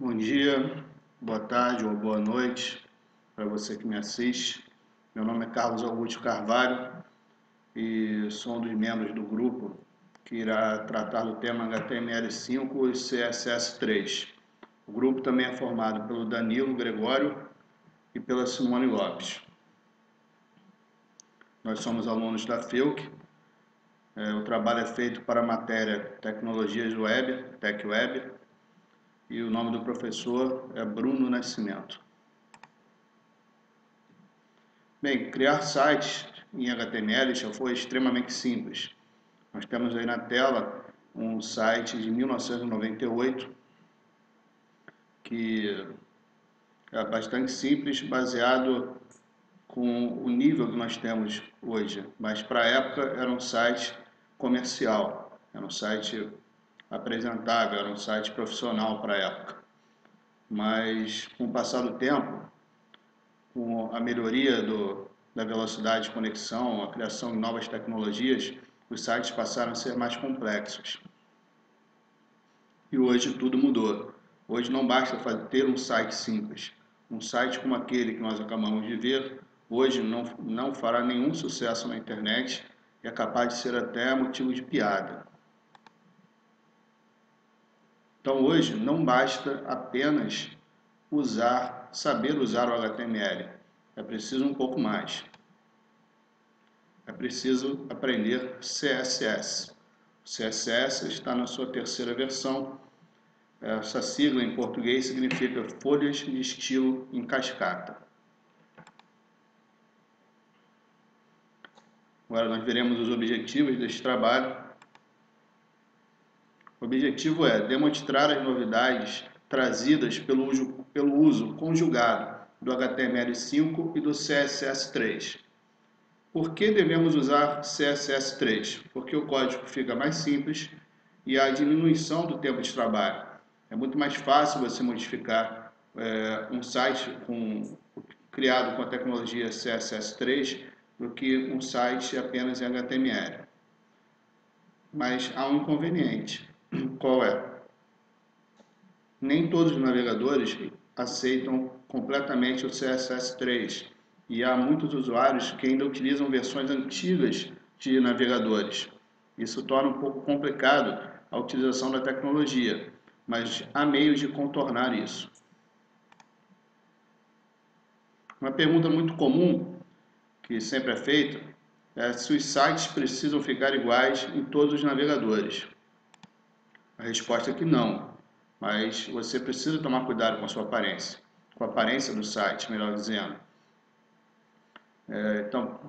Bom dia, boa tarde ou boa noite para você que me assiste. Meu nome é Carlos Augusto Carvalho e sou um dos membros do grupo que irá tratar do tema HTML5 e CSS3. O grupo também é formado pelo Danilo Gregório e pela Simone Lopes. Nós somos alunos da FEUC. O trabalho é feito para a matéria Tecnologias Web, TecWeb, e o nome do professor é Bruno Nascimento. Bem, criar sites em HTML já foi extremamente simples. Nós temos aí na tela um site de 1998 que é bastante simples, baseado com o nível que nós temos hoje. Mas para a época era um site comercial, era um site apresentável, era um site profissional para a época. Mas com o passar do tempo, com a melhoria da velocidade de conexão, a criação de novas tecnologias, os sites passaram a ser mais complexos. E hoje tudo mudou. Hoje não basta ter um site simples. Um site como aquele que nós acabamos de ver, hoje não fará nenhum sucesso na internet e é capaz de ser até motivo de piada. Então hoje não basta apenas saber usar o HTML. É preciso um pouco mais. É preciso aprender CSS. O CSS está na sua terceira versão. Essa sigla em português significa folhas de estilo em cascata. Agora nós veremos os objetivos deste trabalho. O objetivo é demonstrar as novidades trazidas pelo uso conjugado do HTML5 e do CSS3. Por que devemos usar CSS3? Porque o código fica mais simples e há a diminuição do tempo de trabalho. É muito mais fácil você modificar um site criado com a tecnologia CSS3 do que um site apenas em HTML. Mas há um inconveniente. Qual é? Nem todos os navegadores aceitam completamente o CSS3 e há muitos usuários que ainda utilizam versões antigas de navegadores. Isso torna um pouco complicado a utilização da tecnologia, mas há meios de contornar isso. Uma pergunta muito comum, que sempre é feita, é se os sites precisam ficar iguais em todos os navegadores. A resposta é que não, mas você precisa tomar cuidado com a sua aparência, com a aparência do site, melhor dizendo. Então,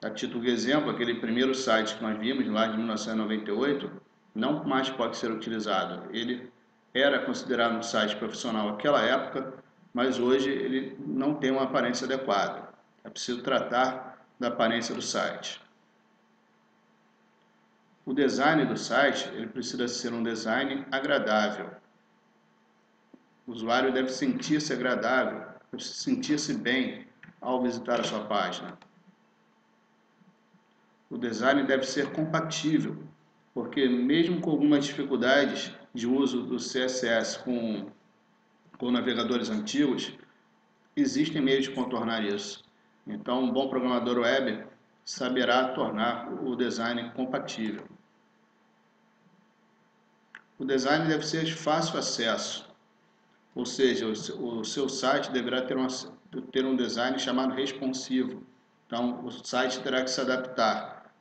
a título de exemplo, aquele primeiro site que nós vimos lá de 1998 não mais pode ser utilizado. Ele era considerado um site profissional naquela época, mas hoje ele não tem uma aparência adequada. É preciso tratar da aparência do site. O design do site ele precisa ser um design agradável. O usuário deve sentir-se agradável, deve sentir-se bem ao visitar a sua página. O design deve ser compatível, porque mesmo com algumas dificuldades de uso do CSS com navegadores antigos, existem meios de contornar isso. Então, um bom programador web saberá tornar o design compatível. O design deve ser de fácil acesso, ou seja, o seu site deverá ter um design chamado responsivo. Então, o site terá que se adaptar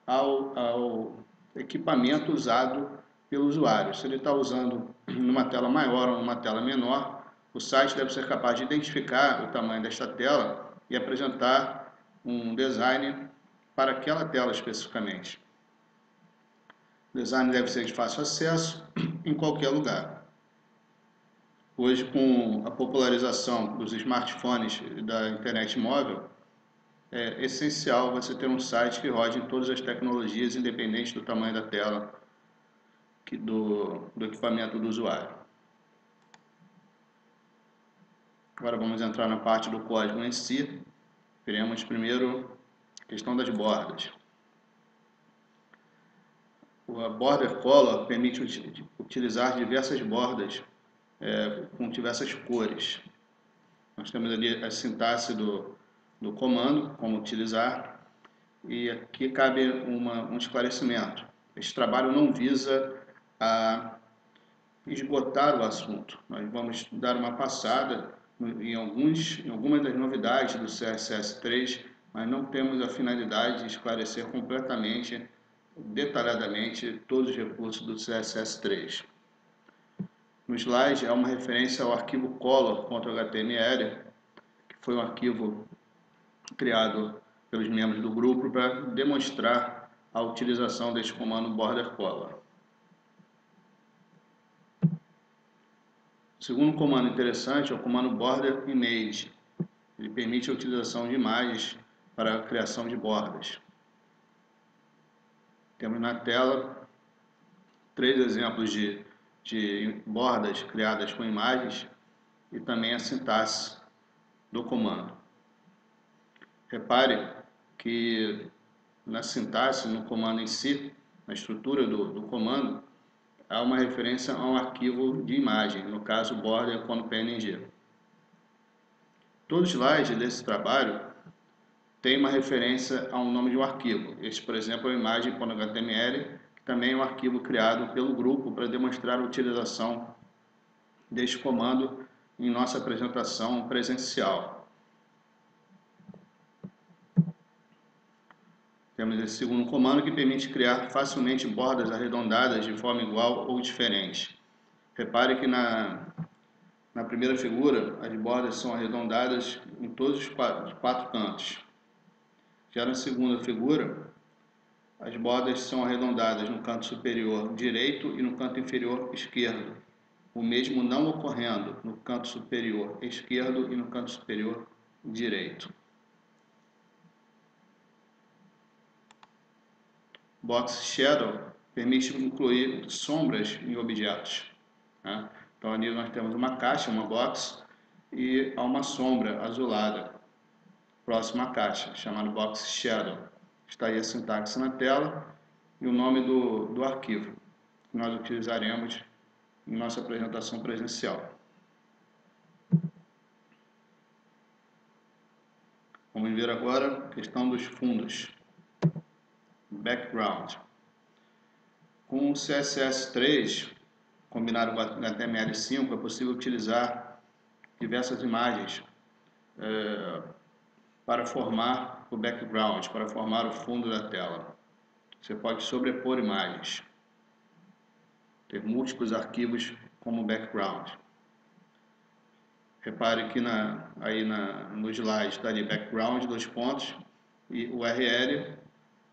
ao equipamento usado pelo usuário. Se ele está usando numa tela maior ou numa tela menor, o site deve ser capaz de identificar o tamanho desta tela e apresentar um design para aquela tela especificamente. O design deve ser de fácil acesso em qualquer lugar. Hoje, com a popularização dos smartphones e da internet móvel, é essencial você ter um site que rode em todas as tecnologias, independente do tamanho da tela do equipamento do usuário. Agora vamos entrar na parte do código em si. Veremos primeiro a questão das bordas. A Border Color permite utilizar diversas bordas com diversas cores. Nós temos ali a sintaxe do comando, como utilizar, e aqui cabe um esclarecimento. Este trabalho não visa a esgotar o assunto. Nós vamos dar uma passada em algumas das novidades do CSS3, mas não temos a finalidade de esclarecer completamente, detalhadamente, todos os recursos do CSS3. No slide há uma referência ao arquivo color.html, que foi um arquivo criado pelos membros do grupo para demonstrar a utilização deste comando border color. O segundo comando interessante é o comando border image. Ele permite a utilização de imagens para a criação de bordas. Temos na tela 3 exemplos de bordas criadas com imagens e também a sintaxe do comando. Repare que na sintaxe, no comando em si, na estrutura do comando, há uma referência a um arquivo de imagem, no caso border.png. Todo slide desse trabalho tem uma referência a um nome de um arquivo. Este, por exemplo, é a imagem.html, que também é um arquivo criado pelo grupo para demonstrar a utilização deste comando em nossa apresentação presencial. Temos esse segundo comando que permite criar facilmente bordas arredondadas de forma igual ou diferente. Repare que na primeira figura, as bordas são arredondadas em todos os quatro cantos. Já na segunda figura, as bordas são arredondadas no canto superior direito e no canto inferior esquerdo, o mesmo não ocorrendo no canto superior esquerdo e no canto superior direito. Box Shadow permite incluir sombras em objetos. Né? Então ali nós temos uma caixa, uma box, e há uma sombra azulada próxima à caixa, chamada Box Shadow. Está aí a sintaxe na tela e o nome do arquivo que nós utilizaremos em nossa apresentação presencial. Vamos ver agora a questão dos fundos. Background. Com o CSS3 combinado com HTML5 é possível utilizar diversas imagens para formar o background, para formar o fundo da tela. Você pode sobrepor imagens, ter múltiplos arquivos como background. Repare que no slide está ali background, 2 pontos, e URL,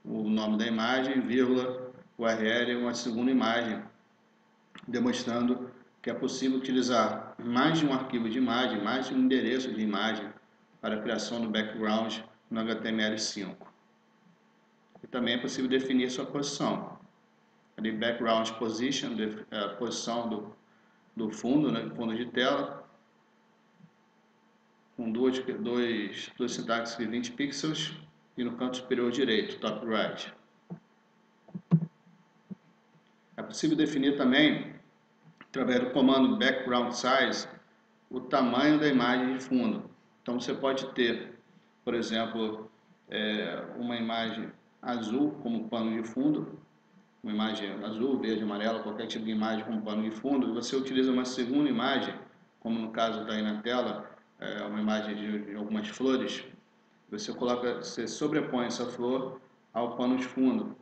o nome da imagem, vírgula, URL, uma segunda imagem, demonstrando que é possível utilizar mais de um arquivo de imagem, mais de um endereço de imagem para a criação do background no HTML5. E também é possível definir sua posição. Ali, background position, a posição do fundo, né, fundo de tela, com duas sintaxes de 20 pixels e no canto superior direito, top right. É possível definir também, através do comando background size, o tamanho da imagem de fundo. Então você pode ter, por exemplo, uma imagem azul como pano de fundo, uma imagem azul, verde, amarela, qualquer tipo de imagem como pano de fundo, e você utiliza uma segunda imagem, como no caso está aí na tela, uma imagem de algumas flores, você sobrepõe essa flor ao pano de fundo.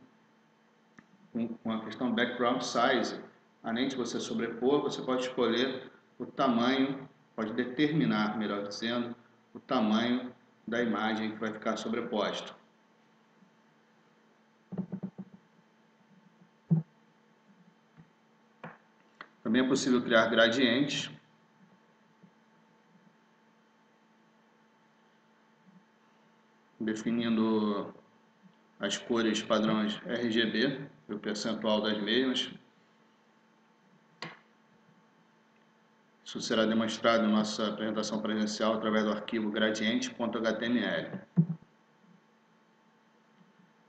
Com a questão background size, além de você sobrepor, você pode escolher o tamanho, pode determinar, melhor dizendo, o tamanho da imagem que vai ficar sobreposto. Também é possível criar gradientes. Definindo as cores padrões RGB, o percentual das mesmas. Isso será demonstrado em nossa apresentação presencial através do arquivo gradiente.html.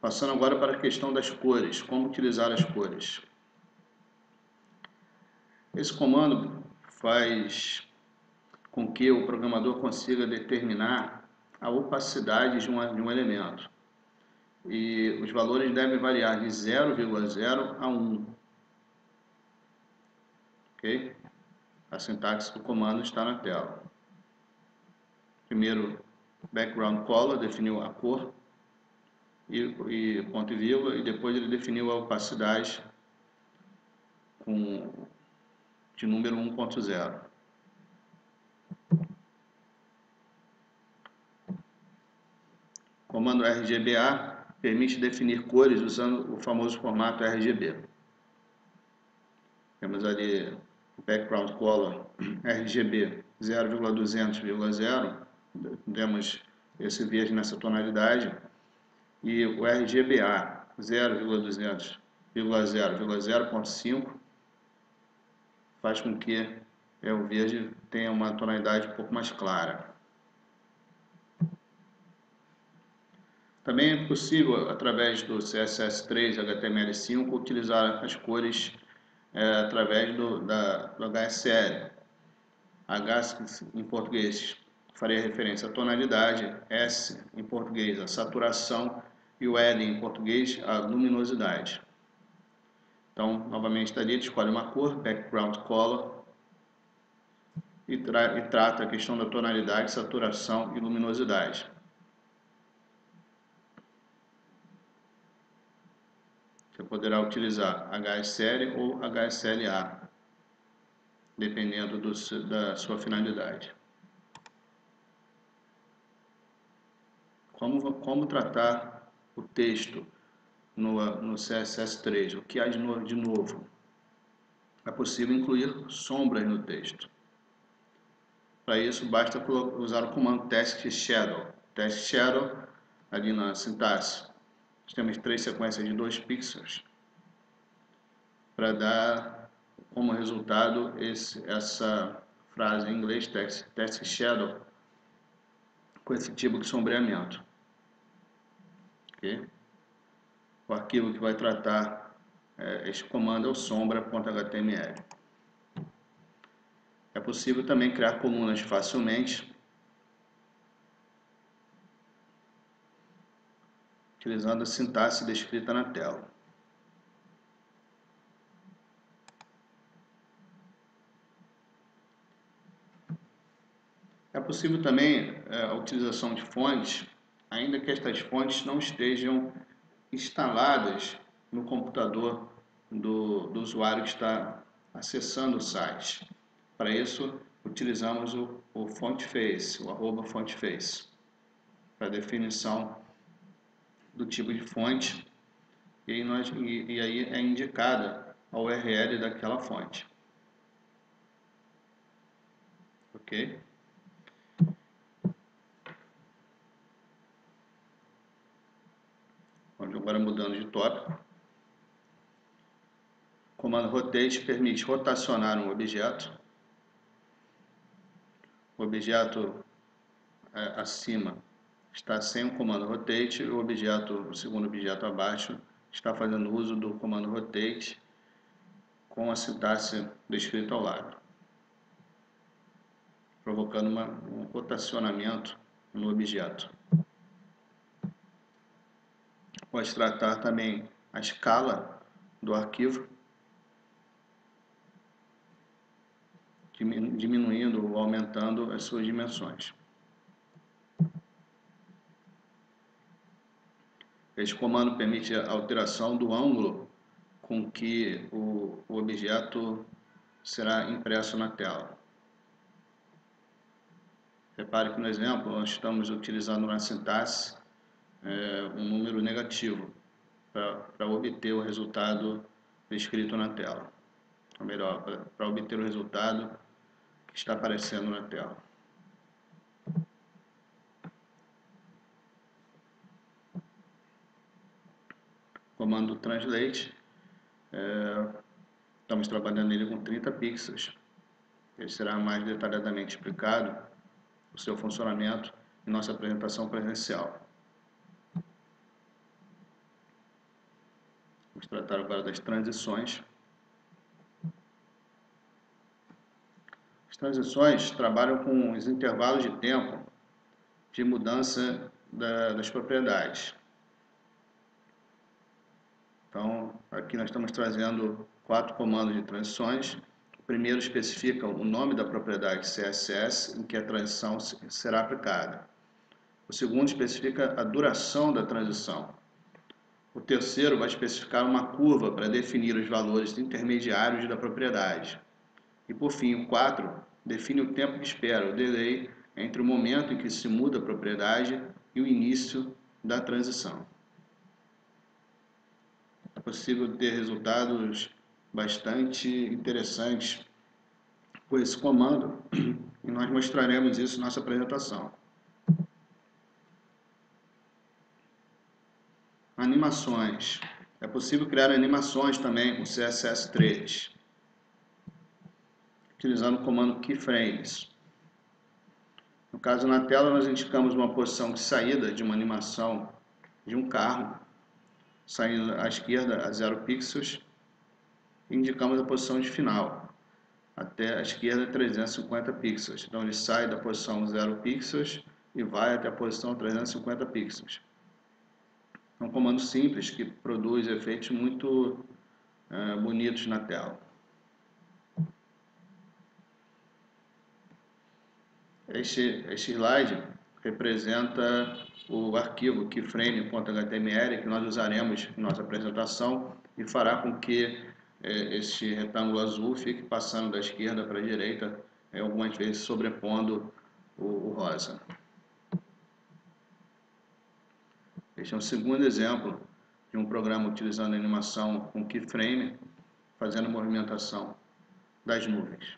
Passando agora para a questão das cores, como utilizar as cores. Esse comando faz com que o programador consiga determinar a opacidade de um elemento. E os valores devem variar de 0,0 a 1. Ok? A sintaxe do comando está na tela. Primeiro, background color, definiu a cor e ponto e vírgula, e depois ele definiu a opacidade de número 1.0. Comando RGBA permite definir cores usando o famoso formato RGB. Temos ali o background color RGB 0,200,0, temos esse verde nessa tonalidade, e o RGBA 0,200,0,0.5 faz com que o verde tenha uma tonalidade um pouco mais clara. Também é possível, através do CSS3 HTML5, utilizar as cores através do HSL. H em português faria referência à tonalidade, S em português à saturação e o L em português à luminosidade. Então, novamente, dali escolhe uma cor, background color, e trata a questão da tonalidade, saturação e luminosidade. Você poderá utilizar HSL ou HSLA, dependendo da sua finalidade. Como tratar o texto no CSS3? O que há de novo? É possível incluir sombras no texto. Para isso, basta usar o comando text shadow. Text shadow, ali na sintaxe, temos 3 sequências de 2 pixels para dar como resultado essa frase em inglês, text shadow, com esse tipo de sombreamento. Okay? O arquivo que vai tratar este comando é o sombra.html. É possível também criar colunas facilmente, utilizando a sintaxe descrita na tela. É possível também a utilização de fontes, ainda que estas fontes não estejam instaladas no computador do usuário que está acessando o site. Para isso, utilizamos o fontface, o @fontface, para definição do tipo de fonte, e aí é indicada a URL daquela fonte. Ok? Agora mudando de tópico. O comando rotate permite rotacionar um objeto. O objeto acima está sem o comando rotate e o segundo objeto abaixo está fazendo uso do comando rotate com a sintaxe descrita ao lado, provocando um rotacionamento no objeto. Pode tratar também a escala do arquivo, diminuindo ou aumentando as suas dimensões. Este comando permite a alteração do ângulo com que o objeto será impresso na tela. Repare que no exemplo nós estamos utilizando na sintaxe um número negativo para obter o resultado descrito na tela. Ou melhor, para obter o resultado que está aparecendo na tela. Comando translate, estamos trabalhando nele com 30 pixels. Ele será mais detalhadamente explicado o seu funcionamento em nossa apresentação presencial. Vamos tratar agora das transições. As transições trabalham com os intervalos de tempo de mudança das propriedades. Então, aqui nós estamos trazendo 4 comandos de transições. O primeiro especifica o nome da propriedade CSS em que a transição será aplicada. O segundo especifica a duração da transição. O terceiro vai especificar uma curva para definir os valores intermediários da propriedade. E por fim, o 4 define o tempo de espera, o delay, entre o momento em que se muda a propriedade e o início da transição. É possível ter resultados bastante interessantes com esse comando e nós mostraremos isso na nossa apresentação. Animações. É possível criar animações também com CSS3, utilizando o comando keyframes. No caso, na tela, nós indicamos uma posição de saída de uma animação de um carro, saindo à esquerda a 0 pixels, e indicamos a posição de final, até a esquerda 350 pixels. Então, ele sai da posição 0 pixels e vai até a posição 350 pixels. É um comando simples que produz efeitos muito bonitos na tela. Este slide representa o arquivo keyframe.html que nós usaremos em nossa apresentação e fará com que este retângulo azul fique passando da esquerda para a direita, algumas vezes sobrepondo o rosa. Este é um segundo exemplo de um programa utilizando animação com keyframe, fazendo movimentação das nuvens.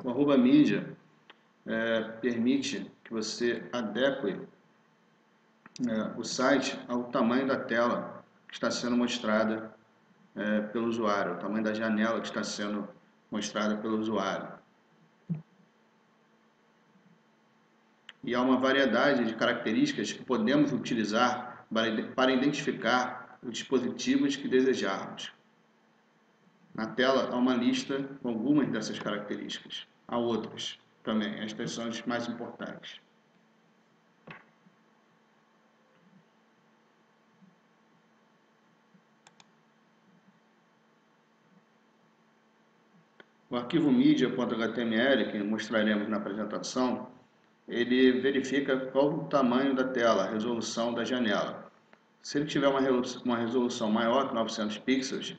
O @media permite que você adeque o site ao tamanho da tela que está sendo mostrada pelo usuário, o tamanho da janela que está sendo mostrada pelo usuário. E há uma variedade de características que podemos utilizar para identificar os dispositivos que desejarmos. Na tela há uma lista com algumas dessas características. Há outras também, estas são as mais importantes. O arquivo media.html, que mostraremos na apresentação, ele verifica qual o tamanho da tela, a resolução da janela. Se ele tiver uma resolução maior que 900 pixels,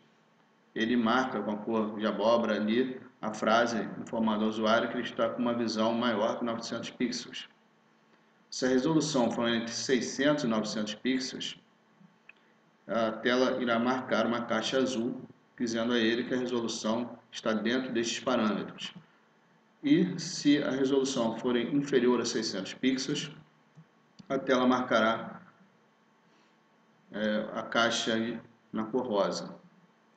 ele marca com a cor de abóbora ali a frase informando ao usuário que ele está com uma visão maior que 900 pixels. Se a resolução for entre 600 e 900 pixels, a tela irá marcar uma caixa azul, dizendo a ele que a resolução está dentro destes parâmetros. E se a resolução for inferior a 600 pixels, a tela marcará a caixa na cor rosa,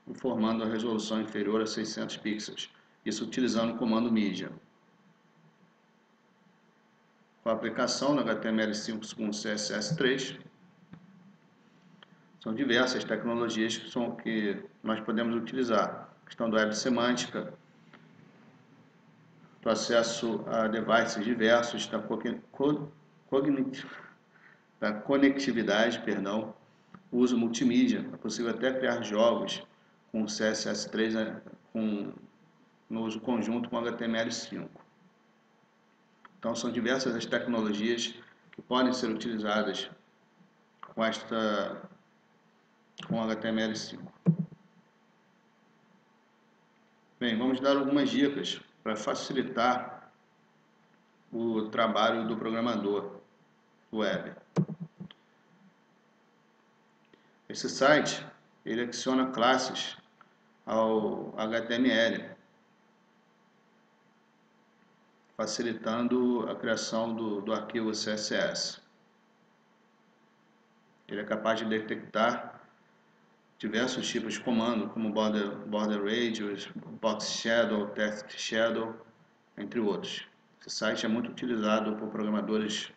informando a resolução inferior a 600 pixels. Isso utilizando o comando media. Com a aplicação no HTML5 com CSS3, são diversas tecnologias que nós podemos utilizar. A questão da web semântica, do acesso a devices diversos, da conectividade, o uso multimídia. É possível até criar jogos com CSS3 no uso conjunto com HTML5. Então, são diversas as tecnologias que podem ser utilizadas com HTML5. Bem, vamos dar algumas dicas para facilitar o trabalho do programador web. Esse site, ele adiciona classes ao HTML, facilitando a criação do arquivo CSS. Ele é capaz de detectar diversos tipos de comando, como border radius, box shadow, text shadow, entre outros. Esse site é muito utilizado por programadores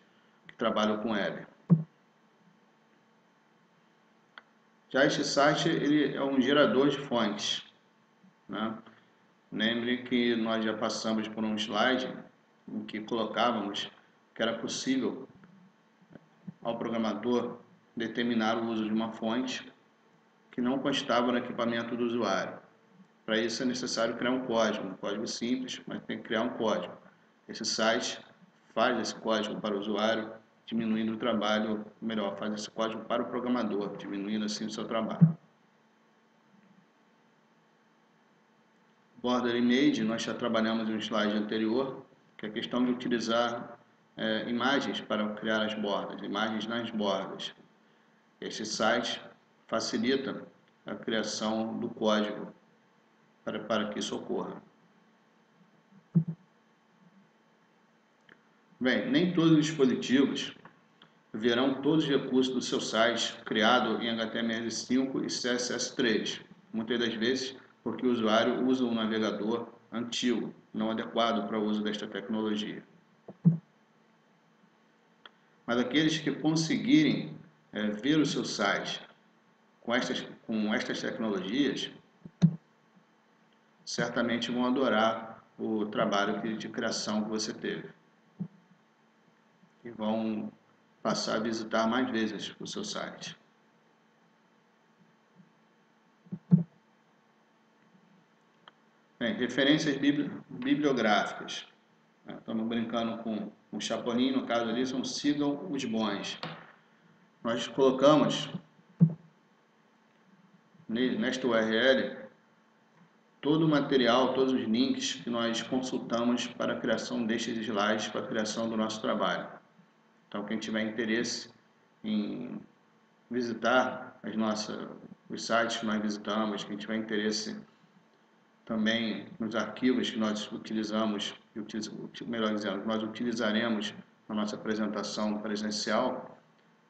que trabalham com web. Já este site ele é um gerador de fontes, né? Lembre que nós já passamos por um slide em que colocávamos que era possível ao programador determinar o uso de uma fonte que não constava no equipamento do usuário. Para isso é necessário criar um código simples, mas tem que criar um código. Esse site faz esse código para o usuário, diminuindo o trabalho, melhor, faz esse código para o programador, diminuindo assim o seu trabalho. Border Image, nós já trabalhamos em um slide anterior, que é a questão de utilizar imagens para criar as bordas, imagens nas bordas. Este site facilita a criação do código para que isso ocorra. Bem, nem todos os dispositivos verão todos os recursos do seu site criado em HTML5 e CSS3, muitas das vezes porque o usuário usa um navegador antigo, não adequado para o uso desta tecnologia. Mas aqueles que conseguirem ver o seu site com estas tecnologias, certamente vão adorar o trabalho de criação que você teve. E vão passar a visitar mais vezes o seu site. Bem, referências bibliográficas. Estamos brincando com o Chapolin, no caso ali, são sigam os bons. Nós colocamos nesta URL todo o material, todos os links que nós consultamos para a criação destes slides, para a criação do nosso trabalho. Então, quem tiver interesse em visitar os sites que nós visitamos, quem tiver interesse também nos arquivos que nós utilizamos, melhor dizendo, nós utilizaremos na nossa apresentação presencial,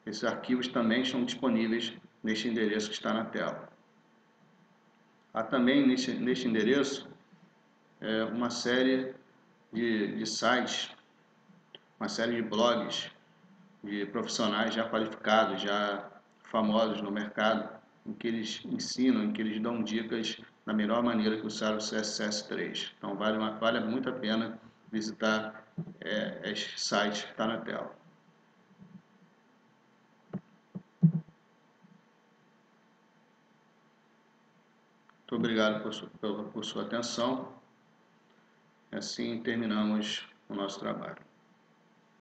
esses arquivos também estão disponíveis neste endereço que está na tela. Há também neste endereço uma série de sites, uma série de blogs de profissionais já qualificados, já famosos no mercado, em que eles ensinam, em que eles dão dicas da melhor maneira que usar o CSS3. Então vale muito a pena visitar este site que está na tela. Muito obrigado por sua atenção. Assim terminamos o nosso trabalho.